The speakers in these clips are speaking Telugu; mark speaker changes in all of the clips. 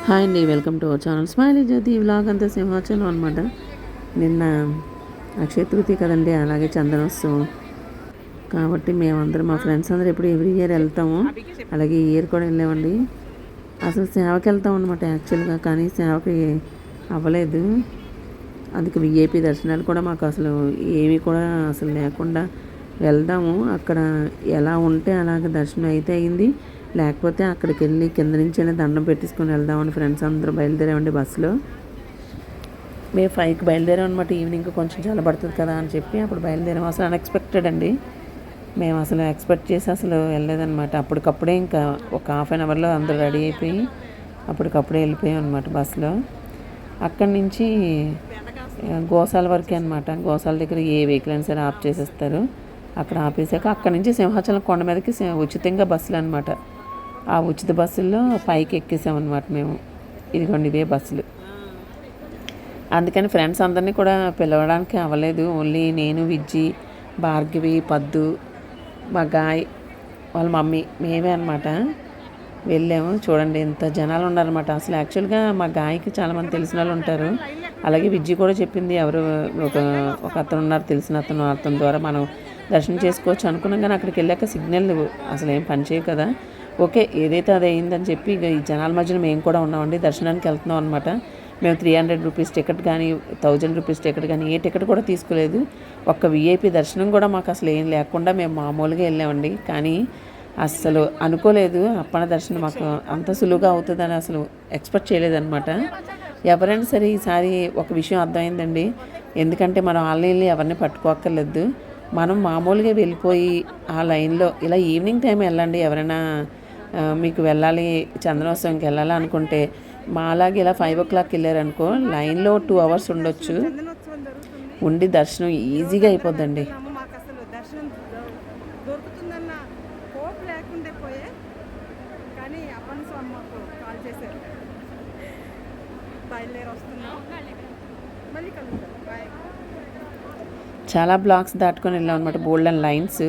Speaker 1: హాయ్ అండి, welcome to our channel smiley Jyothi. Vlog అంతా సింహాచలం అనమాట. నిన్న అక్షయ తృతీయ కదండి, అలాగే చందనోత్సవం కాబట్టి మేమందరం మా ఫ్రెండ్స్ అందరూ ఎప్పుడు ఎవ్రీ ఇయర్ వెళ్తాము. అలాగే ఈ ఇయర్ కూడా వెళ్ళామండి. అసలు సేవకి వెళ్తాం అనమాట యాక్చువల్గా, కానీ సేవకి అవ్వలేదు. అందుకే విఐపి దర్శనాలు కూడా మాకు అసలు ఏమీ కూడా అసలు లేకుండా వెళ్దాము. అక్కడ ఎలా ఉంటే అలాగ దర్శనం అయితే అయింది. లేకపోతే అక్కడికి వెళ్ళి కింద నుంచి వెళ్ళి దండం పెట్టేసుకొని వెళ్దామని ఫ్రెండ్స్ అందరూ బయలుదేరామండి బస్సులో. మేము 5కి బయలుదేరాం అనమాట. ఈవినింగ్ కొంచెం చల్లబడుతుంది కదా అని చెప్పి అప్పుడు బయలుదేరాం. అసలు అన్ఎక్స్పెక్టెడ్ అండి. మేము అసలు ఎక్స్పెక్ట్ చేసి అసలు వెళ్ళలేదన్నమాట. అప్పటికప్పుడే ఇంకా ఒక హాఫ్ అన్ అవర్లో అందరూ రెడీ అయిపోయి అప్పటికప్పుడే వెళ్ళిపోయాం అనమాట బస్సులో. అక్కడి నుంచి గోశాల వరకే అనమాట. గోశాల దగ్గర ఏ వెహికల్ అయినా సరే ఆఫ్ చేసేస్తారు. అక్కడ ఆపేసాక అక్కడి నుంచి సింహాచలం కొండ మీదకి ఉచితంగా బస్సులు అనమాట. ఆ ఉచిత బస్సుల్లో పైకి ఎక్కేసామన్నమాట మేము. ఇదిగోండి ఇవే బస్సులు. అందుకని ఫ్రెండ్స్ అందరినీ కూడా పిలవడానికి అవ్వలేదు. ఓన్లీ నేను, విజ్జి, భార్గవి, పద్దు, మా గాయ్ వాళ్ళ మమ్మీ మేమే అనమాట వెళ్ళాము. చూడండి ఎంత జనాలు ఉన్నారనమాట. అసలు యాక్చువల్గా మా గాయకి చాలామంది తెలిసిన వాళ్ళు ఉంటారు. అలాగే విజ్జి కూడా చెప్పింది, ఎవరు ఒక అతను ఉన్నారు తెలిసిన అతని ద్వారా మనం దర్శనం చేసుకోవచ్చు అనుకున్నాం. కానీ అక్కడికి వెళ్ళాక సిగ్నల్ అసలు ఏం పనిచేయవు కదా. ఓకే, ఏదైతే అది అయిందని చెప్పి ఇక ఈ జనాల మధ్యలో మేము కూడా ఉన్నామండి. దర్శనానికి వెళ్తున్నాం అనమాట. మేము 300 రూపీస్ టికెట్ కానీ 1000 రూపీస్ టికెట్ కానీ ఏ టికెట్ కూడా తీసుకోలేదు. ఒక్క విఐపి దర్శనం కూడా మాకు అసలు ఏం లేకుండా మేము మామూలుగా వెళ్ళామండి. కానీ అస్సలు అనుకోలేదు అప్పన్న దర్శనం మాకు అంత సులువుగా అవుతుందని అసలు ఎక్స్పెక్ట్ చేయలేదన్నమాట. ఎవరైనా సరే ఈసారి ఒక విషయం అర్థమైందండి. ఎందుకంటే మనం ఆన్లైన్లో ఎవరిని పట్టుకోక్కర్లేదు. మనం మామూలుగా వెళ్ళిపోయి ఆ లైన్లో ఇలా ఈవినింగ్ టైం వెళ్ళండి. ఎవరైనా మీకు వెళ్ళాలి, చందనోత్సవంకి వెళ్ళాలి అనుకుంటే మాలాగే ఇలా 5 o'clock వెళ్ళారనుకో లైన్లో 2 hours ఉండొచ్చు. ఉండి దర్శనం ఈజీగా అయిపోద్దండి. చాలా బ్లాక్స్ దాటుకొని వెళ్ళాం అనమాట. బోల్డ్ అండ్ లైన్స్.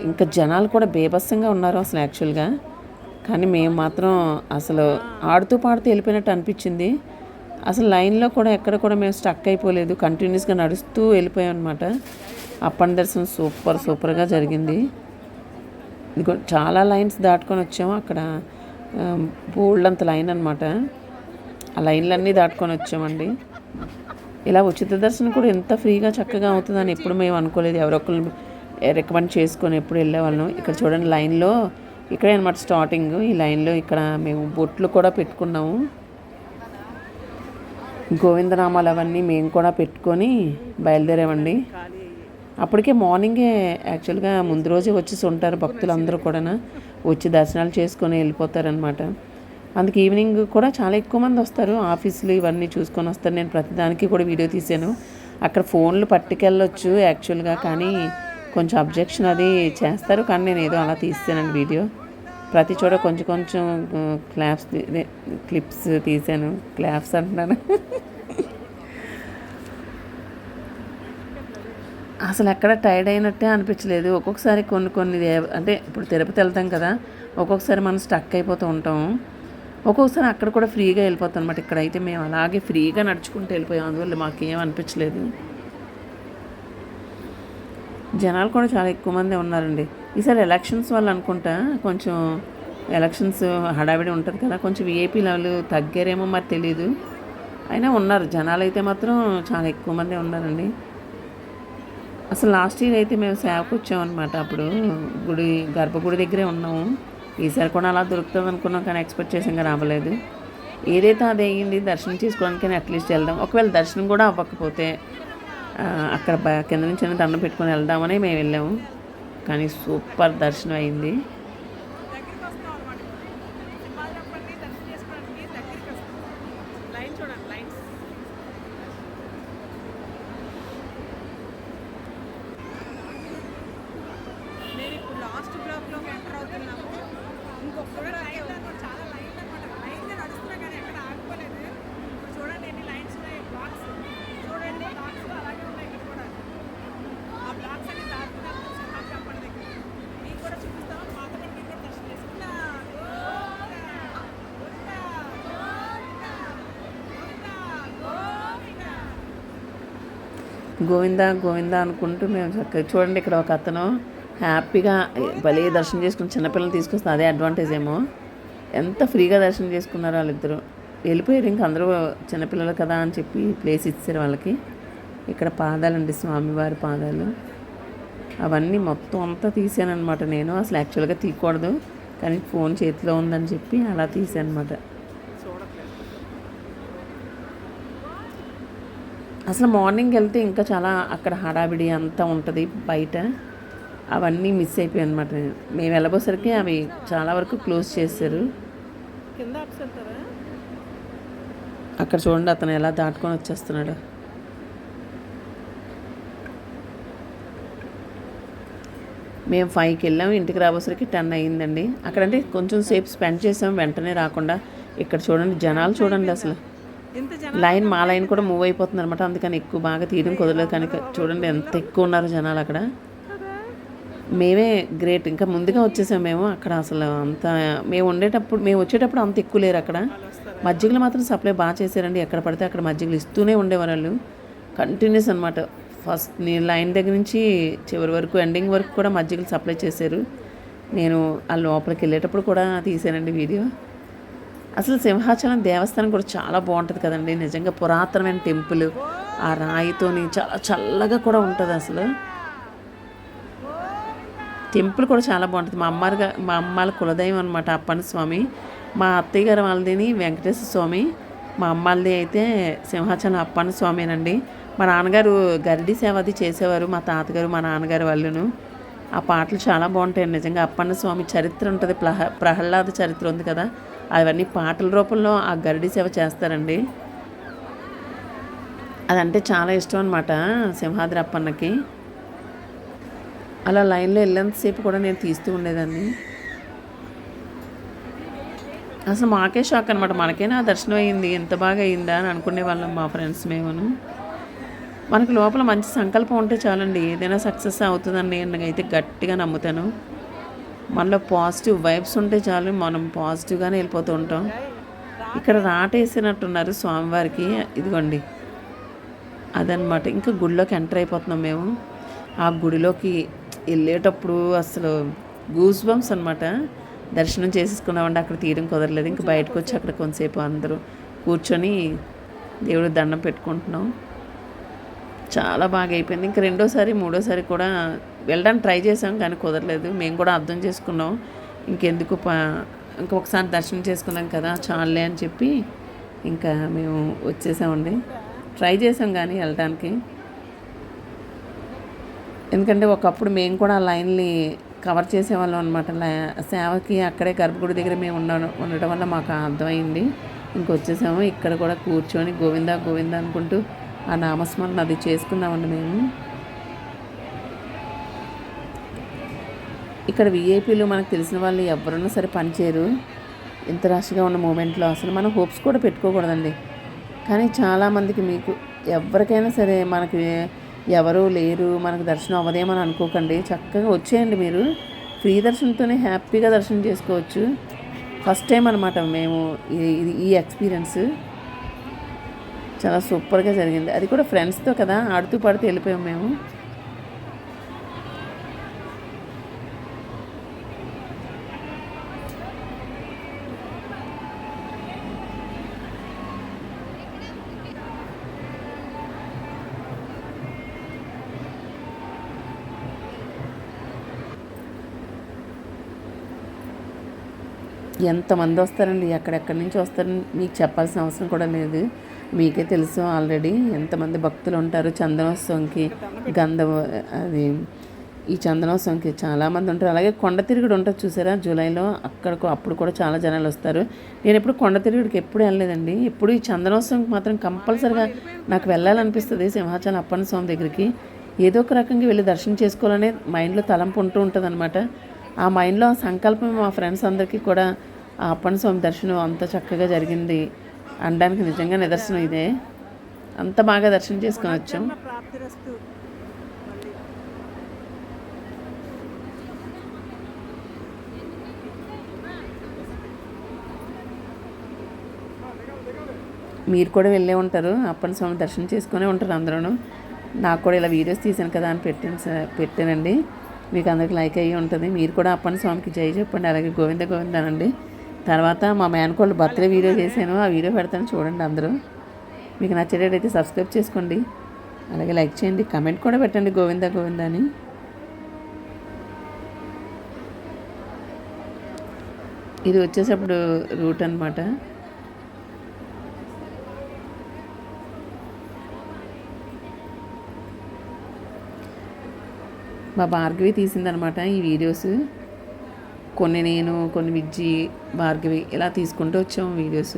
Speaker 1: ఇంకా జనాలు కూడా బేభత్సంగా ఉన్నారు అసలు యాక్చువల్గా. కానీ మేము మాత్రం అసలు ఆడుతూ పాడుతూ వెళ్ళిపోయినట్టు అనిపించింది. అసలు లైన్లో కూడా ఎక్కడ కూడా మేము స్టక్ అయిపోలేదు. కంటిన్యూస్గా నడుస్తూ వెళ్ళిపోయాం అనమాట. అప్పన్న దర్శనం సూపర్గా జరిగింది. ఇదిగో చాలా లైన్స్ దాటుకొని వచ్చాము. అక్కడ బోల్డ్ అంత లైన్ అనమాట. ఆ లైన్లన్నీ దాటుకొని వచ్చామండి. ఇలా ఉచిత దర్శనం కూడా ఎంత ఫ్రీగా చక్కగా అవుతుందని ఎప్పుడు మేము అనుకోలేదు. ఎవరొక్కరు రికమెండ్ చేసుకొని ఎప్పుడు వెళ్ళేవాళ్ళం. ఇక్కడ చూడండి లైన్లో ఇక్కడే అనమాట స్టార్టింగ్. ఈ లైన్లో ఇక్కడ మేము బొట్లు కూడా పెట్టుకున్నాము. గోవిందనామాలు అవన్నీ మేము కూడా పెట్టుకొని బయలుదేరామండి. అప్పటికే మార్నింగే యాక్చువల్గా ముందు రోజే వచ్చేసి ఉంటారు భక్తులందరూ కూడా. వచ్చి దర్శనాలు చేసుకొని వెళ్ళిపోతారనమాట. అందుకే ఈవినింగ్ కూడా చాలా ఎక్కువ మంది వస్తారు. ఆఫీసులు ఇవన్నీ చూసుకొని వస్తారు. నేను ప్రతిదానికి కూడా వీడియో తీసాను. అక్కడ ఫోన్లు పట్టుకెళ్ళొచ్చు యాక్చువల్గా, కానీ కొంచెం అబ్జెక్షన్ అది చేస్తారు. కానీ నేను ఏదో అలా తీసానండి వీడియో. ప్రతి చోట కొంచెం క్లిప్స్ తీసాను. క్లాప్స్ అంటున్నాను. అసలు ఎక్కడ టైర్డ్ అయినట్టే అనిపించలేదు. ఒక్కొక్కసారి కొన్ని అంటే ఇప్పుడు తిరుపతి వెళ్తాం కదా, ఒక్కొక్కసారి మనం స్టక్ అయిపోతూ ఉంటాం. ఒక్కొక్కసారి అక్కడ కూడా ఫ్రీగా వెళ్ళిపోతాం అనమాట. ఇక్కడైతే మేము అలాగే ఫ్రీగా నడుచుకుంటూ వెళ్ళిపోయాం. అందువల్ల మాకేం అనిపించలేదు. జనాలు కూడా చాలా ఎక్కువ మంది ఉన్నారండి. ఈసారి ఎలక్షన్స్ వల్ల అనుకుంటా కొంచెం ఎలక్షన్స్ హడావిడి ఉంటుంది కదా, కొంచెం విఐపీ లెవెల్ తగ్గారేమో మరి తెలీదు. అయినా ఉన్నారు జనాలు అయితే మాత్రం చాలా ఎక్కువ మంది ఉన్నారండి. అసలు లాస్ట్ ఇయర్ అయితే మేము సేవకు వచ్చామన్నమాట. అప్పుడు గర్భగుడి దగ్గరే ఉన్నాము. ఈసారి కూడా అలా దొరుకుతుంది అనుకున్నాం, కానీ ఎక్స్పెక్ట్ చేసాం కానీ అవ్వలేదు. ఏదైతే అది అయ్యింది, దర్శనం చేసుకోవడానికి అట్లీస్ట్ వెళ్దాం. ఒకవేళ దర్శనం కూడా అవ్వకపోతే అక్కడ కింద నుంచి దండం పెట్టుకొని వెళ్దామని మేము వెళ్ళాము. కానీ సూపర్ దర్శనం అయింది. గోవిందా గోవిందా అనుకుంటూ మేము చక్కగా చూడండి. ఇక్కడ ఒక అతను హ్యాపీగా భలే దర్శనం చేసుకుని చిన్నపిల్లలు తీసుకొస్తే అదే అడ్వాంటేజ్ ఏమో. ఎంత ఫ్రీగా దర్శనం చేసుకున్నారో వాళ్ళిద్దరు. వెళ్ళిపోయారు ఇంక అందరూ చిన్నపిల్లలు కదా అని చెప్పి ప్లేస్ ఇచ్చారు వాళ్ళకి. ఇక్కడ పాదాలండి, స్వామివారి పాదాలు. అవన్నీ మొత్తం అంతా తీసానమాట నేను. అసలు యాక్చువల్గా తీయకూడదు కానీ ఫోన్ చేతిలో ఉందని చెప్పి అలా తీసాను అనమాట. అసలు మార్నింగ్ వెళ్తే ఇంకా చాలా అక్కడ హడావిడి అంతా ఉంటుంది బయట. అవన్నీ మిస్ అయిపోయాయి అనమాట. మేము వెళ్ళబోసరికి అవి చాలా వరకు క్లోజ్ చేశారు. అక్కడ చూడండి అతను ఎలా దాటుకొని వచ్చేస్తున్నాడు. మేము 5కి వెళ్ళాము, ఇంటికి రాబోసరికి 10 అయ్యిందండి. అక్కడంటే కొంచెం సేపు స్పెండ్ చేసాం వెంటనే రాకుండా. ఇక్కడ చూడండి జనాలు చూడండి, అసలు మా లైన్ కూడా మూవ్ అయిపోతుంది అనమాట. అందుకని ఎక్కువ బాగా తీయడం కుదరలేదు. కానీ చూడండి ఎంత ఎక్కువ ఉన్నారు జనాలు అక్కడ. మేమే గ్రేట్, ఇంకా ముందుగా వచ్చేసాం మేము. అక్కడ అసలు అంత మేము వచ్చేటప్పుడు అంత ఎక్కువ లేరు అక్కడ. మజ్జిగలు మాత్రం సప్లై బాగా చేశారండి. ఎక్కడ పడితే అక్కడ మజ్జిగలు ఇస్తూనే ఉండేవారు వాళ్ళు, కంటిన్యూస్ అనమాట. ఫస్ట్ లైన్ దగ్గర నుంచి చివరి వరకు ఎండింగ్ వరకు కూడా మజ్జిగలు సప్లై చేశారు. నేను ఆ లోపలికి వెళ్ళేటప్పుడు కూడా తీసానండి వీడియో. అసలు సింహాచలం దేవస్థానం కూడా చాలా బాగుంటుంది కదండి. నిజంగా పురాతనమైన టెంపుల్, ఆ రాయితోని చాలా చల్లగా కూడా ఉంటుంది. అసలు టెంపుల్ కూడా చాలా బాగుంటుంది. మా అమ్మాల కులదైవం అనమాట అప్పన్న స్వామి. మా అత్తయ్య గారు వాళ్ళదిని వెంకటేశ్వర స్వామి, మా అమ్మాలది అయితే సింహాచలం అప్పన్న స్వామేనండి. మా నాన్నగారు గరిడి సేవ అది చేసేవారు, మా తాతగారు మా నాన్నగారు వాళ్ళును. ఆ పాటలు చాలా బాగుంటాయి నిజంగా. అప్పన్న స్వామి చరిత్ర ఉంటుంది, ప్రహ్లాద చరిత్ర ఉంది కదా, అవన్నీ పాటల రూపంలో ఆ గరిడి సేవ చేస్తారండి. అదంటే చాలా ఇష్టం అనమాట సింహాద్రి అప్పన్నకి. అలా లైన్లో వెళ్ళేంతసేపు కూడా నేను తీస్తూ ఉండేదాన్ని. అసలు మాకే షాక్ అనమాట, మనకేనా దర్శనం అయ్యింది, ఎంత బాగా అయిందా అని అనుకునే వాళ్ళం మా ఫ్రెండ్స్ మేమును. మనకు లోపల మంచి సంకల్పం ఉంటే చాలండి, ఏదైనా సక్సెస్ అవుతుందండి. నేనైతే గట్టిగా నమ్ముతాను. మనలో పాజిటివ్ వైబ్స్ ఉంటే చాలు, మనం పాజిటివ్గానే వెళ్ళిపోతూ ఉంటాం. ఇక్కడ రాటేసినట్టున్నారు స్వామివారికి, ఇదిగోండి అదనమాట. ఇంకా గుడిలోకి ఎంటర్ అయిపోతున్నాం మేము. ఆ గుడిలోకి వెళ్ళేటప్పుడు అసలు గూస్ బంప్స్ అనమాట. దర్శనం చేసేసుకున్నామండి, అక్కడ తీయడం కుదరలేదు. ఇంకా బయటకు వచ్చి అక్కడ కొంతసేపు అందరూ కూర్చొని దేవుడికి దండం పెట్టుకుంటున్నాం. చాలా బాగా అయిపోయింది. ఇంక రెండోసారి మూడోసారి కూడా వెళ్ళడానికి ట్రై చేసాం కానీ కుదరలేదు. మేము కూడా అర్థం చేసుకున్నాం, ఇంకెందుకు ఇంకొకసారి దర్శనం చేసుకున్నాం కదా చాలులే అని చెప్పి ఇంకా మేము వచ్చేసామండి. ట్రై చేసాం కానీ వెళ్ళడానికి, ఎందుకంటే ఒకప్పుడు మేము కూడా లైన్ని కవర్ చేసేవాళ్ళం అనమాట. సేవకి అక్కడే గర్భగుడి దగ్గర మేము ఉండటం వల్ల మాకు అర్థమైంది. ఇంకొచ్చేసాము. ఇక్కడ కూడా కూర్చొని గోవిందా గోవిందా అనుకుంటూ ఆ నామస్మరణ అది చేసుకున్నామండి మేము. ఇక్కడ విఐపీలు మనకు తెలిసిన వాళ్ళు ఎవరున్నా సరే పనిచేయరు ఇంత రష్గా ఉన్న మూమెంట్లో. అసలు మనం హోప్స్ కూడా పెట్టుకోకూడదండి. కానీ చాలామందికి మీకు ఎవరికైనా సరే మనకి ఎవరూ లేరు, మనకు దర్శనం అవ్వదేమని అనుకోకండి. చక్కగా వచ్చేయండి, మీరు ఫ్రీ దర్శనంతోనే హ్యాపీగా దర్శనం చేసుకోవచ్చు. ఫస్ట్ టైం అనమాట మేము ఈ ఎక్స్పీరియన్స్. చాలా సూపర్గా జరిగింది. అది కూడా ఫ్రెండ్స్తో కదా, ఆడుతూ పాడుతూ వెళ్ళిపోయాం మేము. ఎంతమంది వస్తారండి, ఎక్కడెక్కడి నుంచి వస్తారని మీకు చెప్పాల్సిన అవసరం కూడా లేదు. మీకే తెలుసు ఆల్రెడీ ఎంతమంది భక్తులు ఉంటారు. చందనోత్సవంకి ఈ చందనోత్సవంకి చాలామంది ఉంటారు. అలాగే కొండ తిరుగుడు ఉంటుంది చూసారా జూలైలో, అప్పుడు కూడా చాలా జనాలు వస్తారు. నేను ఎప్పుడు కొండ తిరుగుడికి ఎప్పుడు వెళ్ళలేదండి. ఎప్పుడు ఈ చందనోత్సవంకి మాత్రం కంపల్సరిగా నాకు వెళ్ళాలనిపిస్తుంది సింహాచలం అప్పన్న స్వామి దగ్గరికి. ఏదో ఒక రకంగా వెళ్ళి దర్శనం చేసుకోవాలనే మైండ్లో తలంపు ఉంటుంది అనమాట. ఆ మైండ్లో ఆ సంకల్పం మా ఫ్రెండ్స్ అందరికీ కూడా ఆ అప్పన్న స్వామి దర్శనం అంత చక్కగా జరిగింది అనడానికి నిజంగా నిదర్శనం ఇదే. అంత బాగా దర్శనం చేసుకొని వచ్చాం. మీరు కూడా వెళ్ళే ఉంటారు, అప్పన్న స్వామి దర్శనం చేసుకునే ఉంటారు అందరూ. నాకు కూడా ఇలా వీడియోస్ తీసాను కదా అని పెట్టానండి. మీకు అందరికి లైక్ అయ్యి ఉంటుంది. మీరు కూడా అప్పన్న స్వామికి జై చెప్పండి. అలాగే గోవింద గోవింద అనండి. తర్వాత మా మేనకోళ్ళు బర్త్డే వీడియో చేశాను, ఆ వీడియో పెడతాను చూడండి అందరూ. మీకు నచ్చేటట్టయితే సబ్స్క్రైబ్ చేసుకోండి, అలాగే లైక్ చేయండి, కమెంట్ కూడా పెట్టండి గోవింద గోవింద అని. ఇది వచ్చేసప్పుడు రూట్ అనమాట. మా భార్గవి తీసిందనమాట ఈ వీడియోస్. కొన్ని నేను, కొన్ని విజ్జి, భార్గవి ఇలా తీసుకుంటూ వచ్చాము వీడియోస్.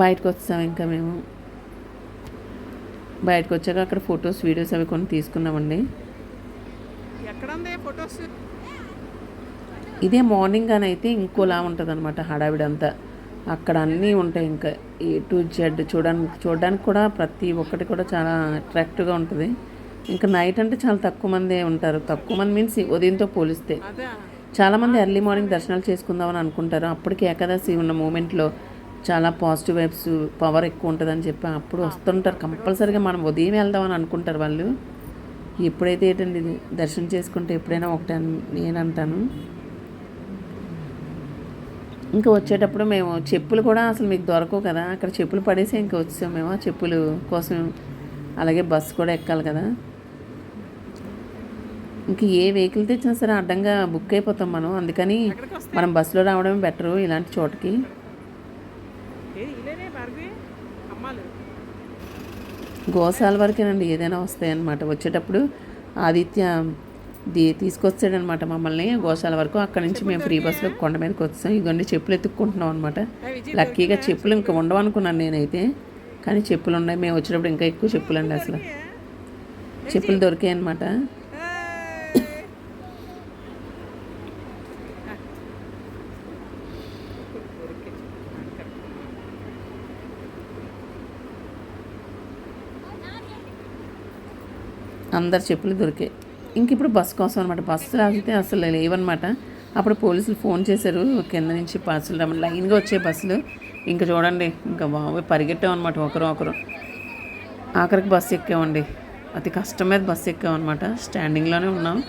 Speaker 1: బయటకు వచ్చాం ఇంకా మేము. బయటకు వచ్చాక అక్కడ ఫొటోస్ వీడియోస్ అవి కొన్ని తీసుకున్నామండి. ఇదే మార్నింగ్ అని అయితే ఇంకోలా ఉంటుంది అనమాట హడావిడంతా. అక్కడ అన్నీ ఉంటాయి, ఇంకా ఏ టు జెడ్ చూడడానికి కూడా ప్రతి ఒక్కటి కూడా చాలా అట్రాక్టివ్గా ఉంటుంది. ఇంకా నైట్ అంటే చాలా తక్కువ మందే ఉంటారు. తక్కువ మంది మీన్స్ ఉదయంతో పోలిస్తే. చాలామంది ఎర్లీ మార్నింగ్ దర్శనాలు చేసుకుందామని అనుకుంటారు. అప్పటికి ఏకాదశి ఉన్న మూమెంట్లో చాలా పాజిటివ్ వైబ్స్, పవర్ ఎక్కువ ఉంటుందని చెప్పి అప్పుడు వస్తుంటారు. కంపల్సరీగా మనం ఉదయం వెళ్దామని అనుకుంటారు వాళ్ళు. ఎప్పుడైతే ఏంటండి దర్శనం చేసుకుంటే ఎప్పుడైనా ఒకటే నేను అంటాను. ఇంకా వచ్చేటప్పుడు మేము చెప్పులు కూడా అసలు మీకు దొరకవు కదా, అక్కడ చెప్పులు పడేసి ఇంకా వచ్చాం మేము ఆ చెప్పులు కోసం. అలాగే బస్సు కూడా ఎక్కాలి కదా. ఇంక ఏ వెహికల్ తెచ్చినా సరే అడ్డంగా బుక్ అయిపోతాం మనం. అందుకని మనం బస్సులో రావడమే బెటరు ఇలాంటి చోటకి. గోశాల వరకేనండి ఏదైనా వస్తాయన్నమాట. వచ్చేటప్పుడు ఆదిత్య తీసుకొచ్చాడనమాట మమ్మల్ని గోశాల వరకు. అక్కడ నుంచి మేము ఫ్రీ బస్సులో కొండ మీదకి వచ్చాం. ఇదిగోండి చెప్పులు ఎత్తుక్కుంటున్నాం అనమాట. లక్కీగా చెప్పులు ఇంకా ఉండవు అనుకున్నాను నేనైతే, కానీ చెప్పులు ఉన్నాయి. మేము వచ్చేటప్పుడు ఇంకా ఎక్కువ చెప్పులు అండి, అసలు చెప్పులు దొరికాయి అనమాట. అందరు చెప్పులు దొరికాయి. ఇంక ఇప్పుడు బస్సు కోసం అనమాట. బస్సు ఆగితే అసలు లేవన్నమాట. అప్పుడు పోలీసులు ఫోన్ చేశారు కింద నుంచి బస్సులు రమ్మని. లైన్గా వచ్చే బస్సులు ఇంకా చూడండి, ఇంకా బాబు పరిగెట్టామన్నమాట ఒకరు. ఆఖరికి బస్సు ఎక్కామండి. అతి కష్టం మీద బస్సు ఎక్కామన్నమాట. స్టాండింగ్లోనే ఉన్నాం.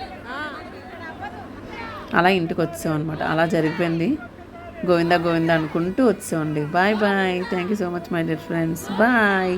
Speaker 1: అలా ఇంటికి వచ్చామన్నమాట. అలా జరిగిపోయింది. గోవిందా గోవిందా అనుకుంటూ వచ్చామండి. Bye bye. Thank you so much my dear friends. Bye.